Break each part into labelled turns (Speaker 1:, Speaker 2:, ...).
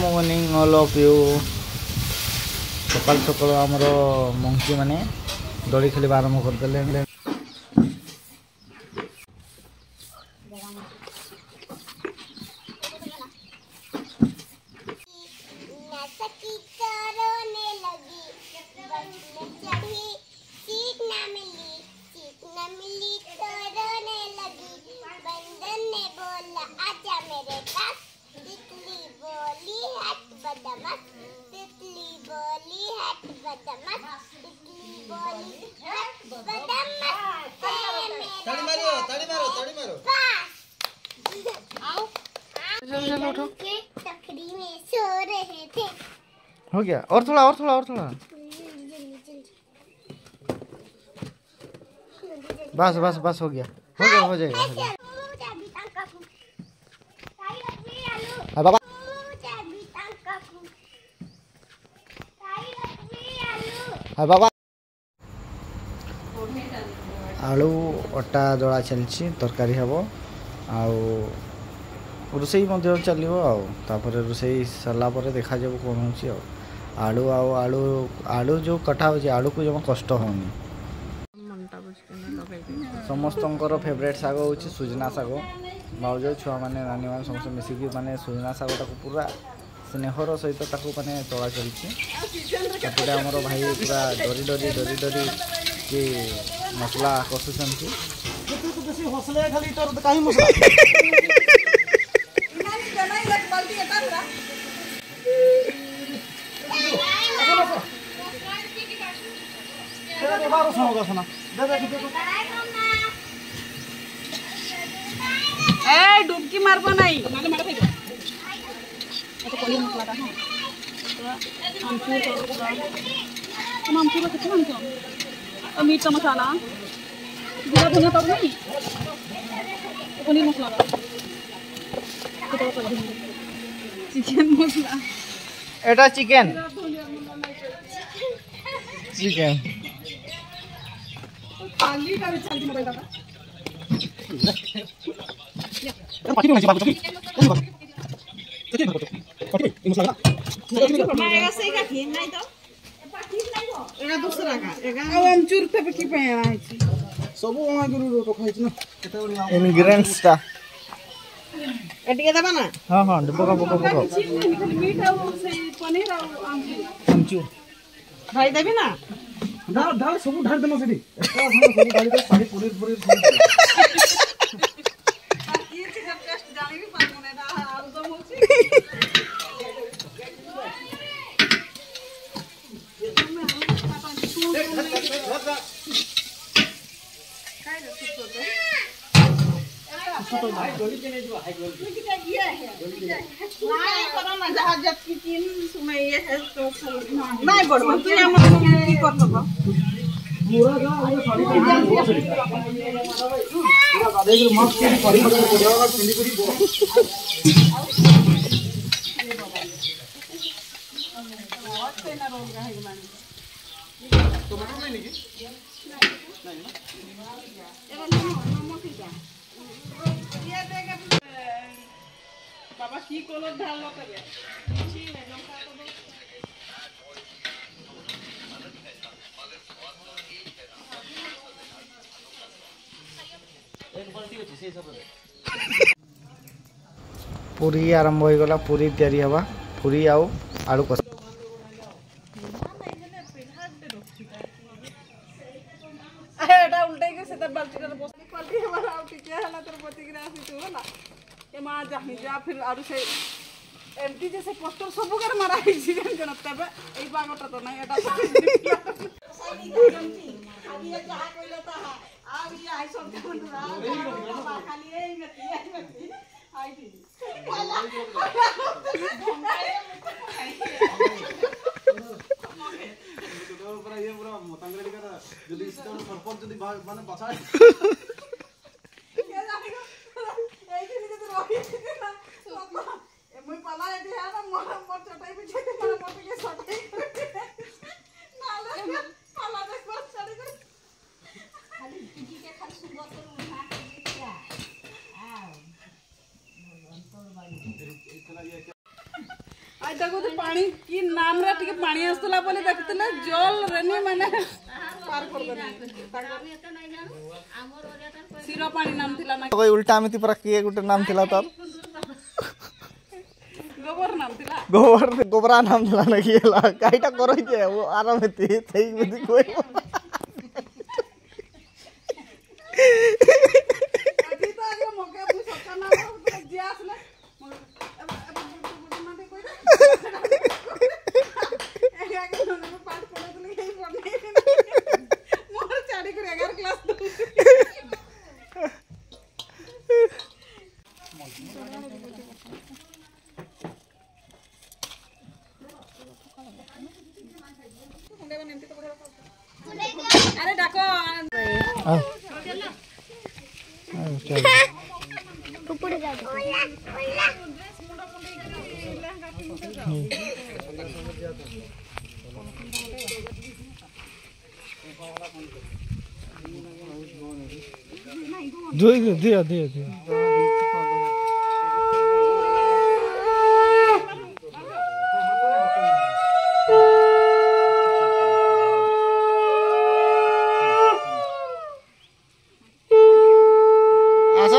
Speaker 1: Morning all of you. सकाल सकाल आमर मंकी मैंने दड़ी खेल आरंभ करदे। हो गया और थोड़ा और थोड़ा और थोड़ा बस बस बस हो गया हो जाएगा बाबा बाबा आलू अटा दला चलची तरकारी हम रोसई चलो रोसई सरला देखा जाए कौन हो आलू आलू आलू जो कटा हो आलू को जमा कष्ट होनी। समस्त फेवरेट शाग हूँ सुजना शाग भाज छुआ मैंने नानी मैंने समस्त मिसिकी माने सुजना शाग पूरा स्नेहर सहित माने चला चलती। आमर भाई पूरा डरी डरी डरी डरी कि मसला कषुचान
Speaker 2: डुबकी मारब नहीं मीट मसाला जीरा धनिया तब नहीं पनीर मसला चिकन मसला
Speaker 1: एटा चिकन चिकन
Speaker 2: पाली का चलती मोबाइल का
Speaker 1: इंग्रेडिएंट्स ता
Speaker 2: एटिके दबा ना
Speaker 1: हां हां पका पका पका
Speaker 2: मीट और पनीर और
Speaker 1: आमचूर
Speaker 2: भाई देबी ना
Speaker 3: डाल डाल सब ढाल देना सेठी सब डाल दे सारी पनीर पनीर सब
Speaker 2: ये चीज टेस्ट जाने भी पार मने ना आलू दम होची
Speaker 3: तो भाई गोली के नहीं जो हाई गोली
Speaker 2: ये है नहीं करो ना जहां जब की तीन समय ये है तो नहीं बढ़वा तू हम की कर लो
Speaker 3: पूरा जा वो सारी पूरा गादे के मस्त की परी परी पड़ेगा पिंडी पूरी टमाटर नहीं नहीं
Speaker 2: बाबा की कलर ढाल लो करे छी ने लंका तो
Speaker 3: एक बाल्टी अछि से सब
Speaker 1: पूरी आरंभ हो गला पूरी तैयारी हवा पूरी आउ आलू कस
Speaker 2: एटा उल्टे के से बाल्टी रे बस क्वालिटी हमारा आउट के हला तर पति के आसी तू होला ए मां जाहि जा फिर आरु से एमटी जैसे पोस्टर सब कर मारा है जीवन जन तबे ए बागटा तो नहीं एटा अभी ये जहां कोइला ता आ ये आई सब बंधुरा खाली ए गति आई थी
Speaker 3: पूरा ये पूरा मतंगरे का जल्दी इसका सरपंच जल्दी माने बचा
Speaker 2: के जाने को ए के लिए तो रोही ना ए मुई पला ए है ना मोर चटाई पे छे मोर मोर के सटाई नाले पला दे को चढ़ी कर खाली टिकी के खाली सुंदर कर उठा के दिया आ अंतर बाई आइटा को पानी की नाम रे टिके पानी आस्तला बोले देखतले जल रेनी माने पार कर देनी सिरो पानी नाम थिला ना
Speaker 1: कोई उल्टा आमिति पर किए गुटे नाम थिला तर
Speaker 2: गोबर नाम थिला
Speaker 1: गोबरा नाम थिला ना किएला काईटा करई जे वो आरामति थई बुद्धि कोई
Speaker 2: अभी तो आगे मौके अपनी सबका नाम जे आसले पाठ पढ़े तो नहीं पढ़ने मोर चाड़ी कर 11 क्लास अरे डाको
Speaker 4: कुकुड़ जा
Speaker 1: दिया आस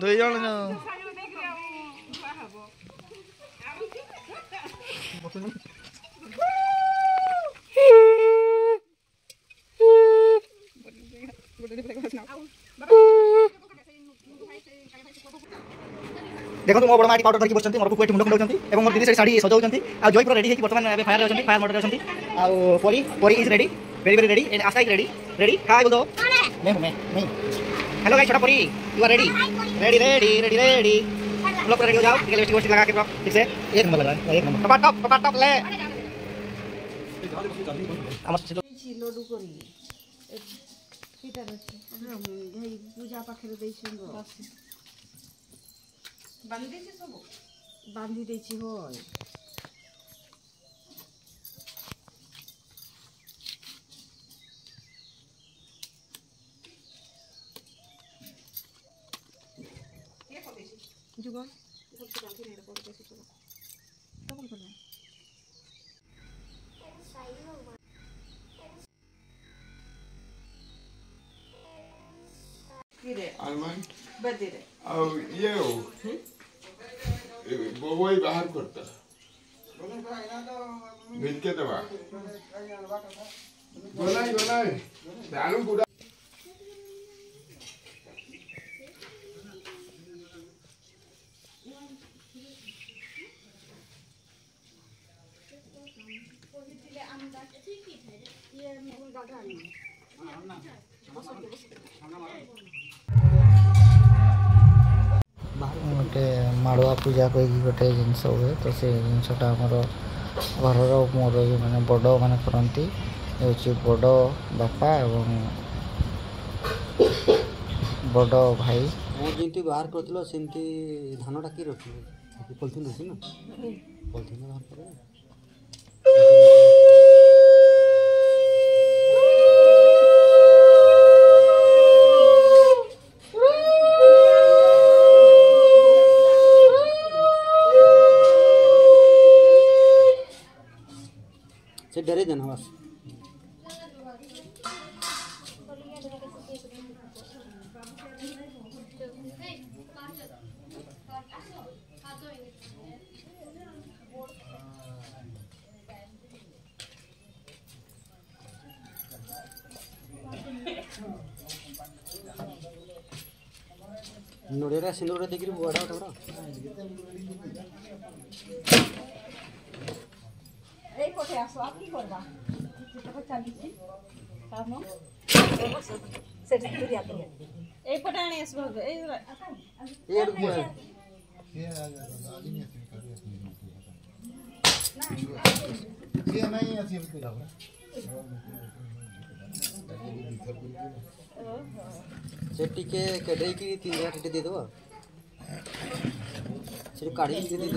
Speaker 1: दुई जन देखो मो बड़ माटी पाउडर धरिक बसचंती मोर कुकुएट मुंड खंडौचंती एवं मोर दिदी से साड़ी सजाउचंती आ जोई पूरा रेडी है कि वर्तमान अबे फायर रहउचंती फायर मोड रहउचंती आ परी is ready very very ready and Astha is ready hi बोल दो मैं हेलो गाइस छोटा परी यू आर रेडी रेडी हम लोग रेडी हो जाओ ठीक है लिपस्टिक लगा के ठीक से एक नंबर लगा एक नंबर टप ले
Speaker 2: लड्डू करी पूजा पाखे बांधी देछि होय जुगल
Speaker 5: Alman,
Speaker 2: बदीरे
Speaker 5: eu वही बाहर करता भेज के दवा बनाई दारू पूरा
Speaker 1: गोटे माड़ुआ पूजा कही गोटे जिनस हुए तो से जिनसटा आमर घर मोर ये मैंने बड़ मैंने करती बड़ बापा एवं बड़ भाई
Speaker 6: जमी बाहर करती धानटा किए रखी पलिथिन रखी ना पलिथिन बाहर कर से डरे जाना बस नोड़ेरा सिंदूर देखिए बड़ा बड़ा
Speaker 2: এই পথে আসো আর কি করবা যেটা চালিছি কাম সেটা তুই আতে এই পথে আনি আসবো এই
Speaker 6: से टिके कड़े की 3000 टिटे दे दो से काढ़ी दे दे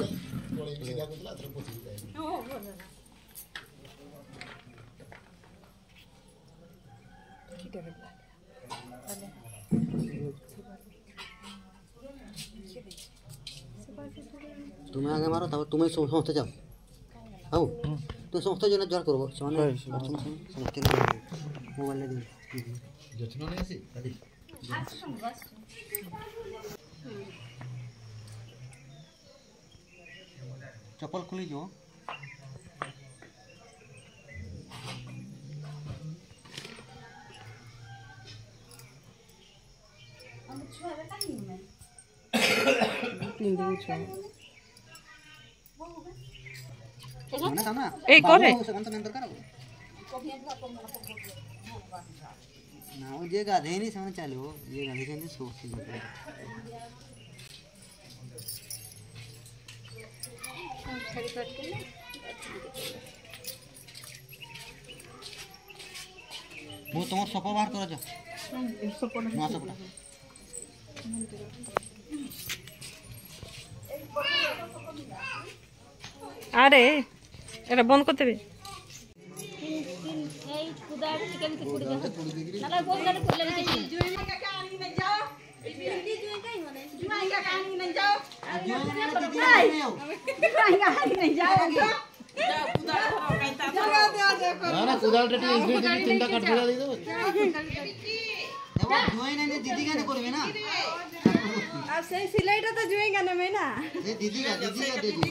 Speaker 6: तो তুমি আগে মারো তারপর তুমি সমস্ত যাও হও তুমি সমস্ত জন জোর করবো ସେମାନେ ସମସ୍ତେ ମୋବାଇଲରେ ଦିଅ ଯତ୍ନ ନେଇ ଆସି କାଲି ଚପଲ ଖୋଲିଯିବ
Speaker 2: এই করে
Speaker 6: ନା ଯିଏ ଗାଧେଇନି ସେମାନେ ଚାଲିବ ଯିଏ ଗାଧେଇଛନ୍ତି ସବୁ ମୁଁ ତମର ସପ ବାହାର କର ଯା ନୂଆ ସପଟା
Speaker 2: আরে এটা বন্ধ করতে হবে
Speaker 6: दीदी का करबे ना
Speaker 2: अब से सिलाईটা তো জুই গানা মে না
Speaker 6: दीदी का दे दी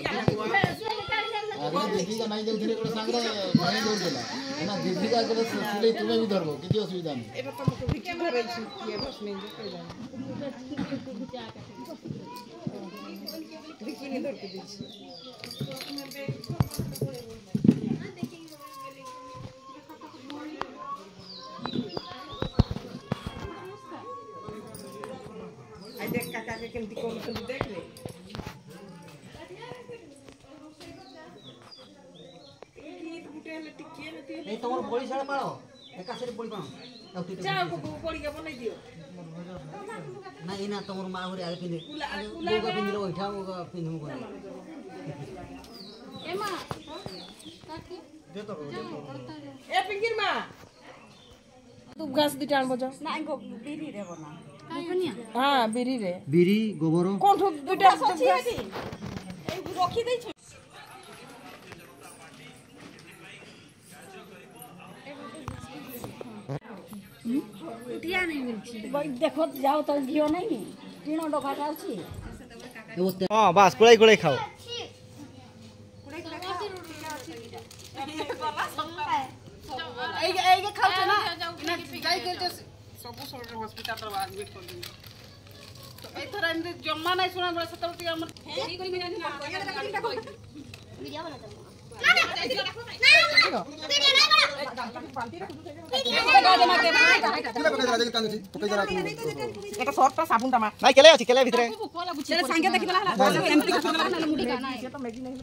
Speaker 6: अरे दीदी का नहीं देउ धीरे को सांगरा नहीं देउ देला ना दीदी का करे सिलाई तुम्हें भी धरबो किछि असुविधा नहीं
Speaker 2: এটা তো মকে ভিকি ধরাইছি কি বস নেই যে কই জানি ভিকি নি ধরতে দিছি আই দেখ কাকাকে কেমতি করছলি দেখ রে
Speaker 6: ए तमर बड़ी साडा मारो एका सेरे बड़ी पाओ
Speaker 2: যাও পড়ি কে বনাই দিও
Speaker 6: ना इना तमर मा हरे आगे पिंदे गोगा पिंदे ओठा गोगा पिंदे मु कोन
Speaker 2: এমা কাকি দে তো এ পিঙ্কির মা তুই গাছ দিটা আনবো যাও না গো বিরি রে বনা হ্যাঁ বিরি রে
Speaker 6: बिरी गोबर
Speaker 2: কোন ঠুক দুইটা আছে এই রখি দেইছ
Speaker 4: देखो जाओ तो घिओ नहीं टीनो डोकाटा अछि
Speaker 1: हाँ बास कुड़ाई कुड़ाई खाओ
Speaker 2: এই এই খাওছ না যাই কইছ সব সরকার হসপিটাল র আজ ওয়েট করলি তো এই থরা এমনি জম্মা নাই শুনা বলে সেটা টি আমার এই কই মিনা না ভিডিও বানা দাও এটা সরটা সাবুনটা মা
Speaker 1: নাই কেলে আছে কেলে ভিতরে
Speaker 2: সাঙ্গে দেখি না এমতি কিছু না মুড়ি না এটা তো ম্যাগি নাই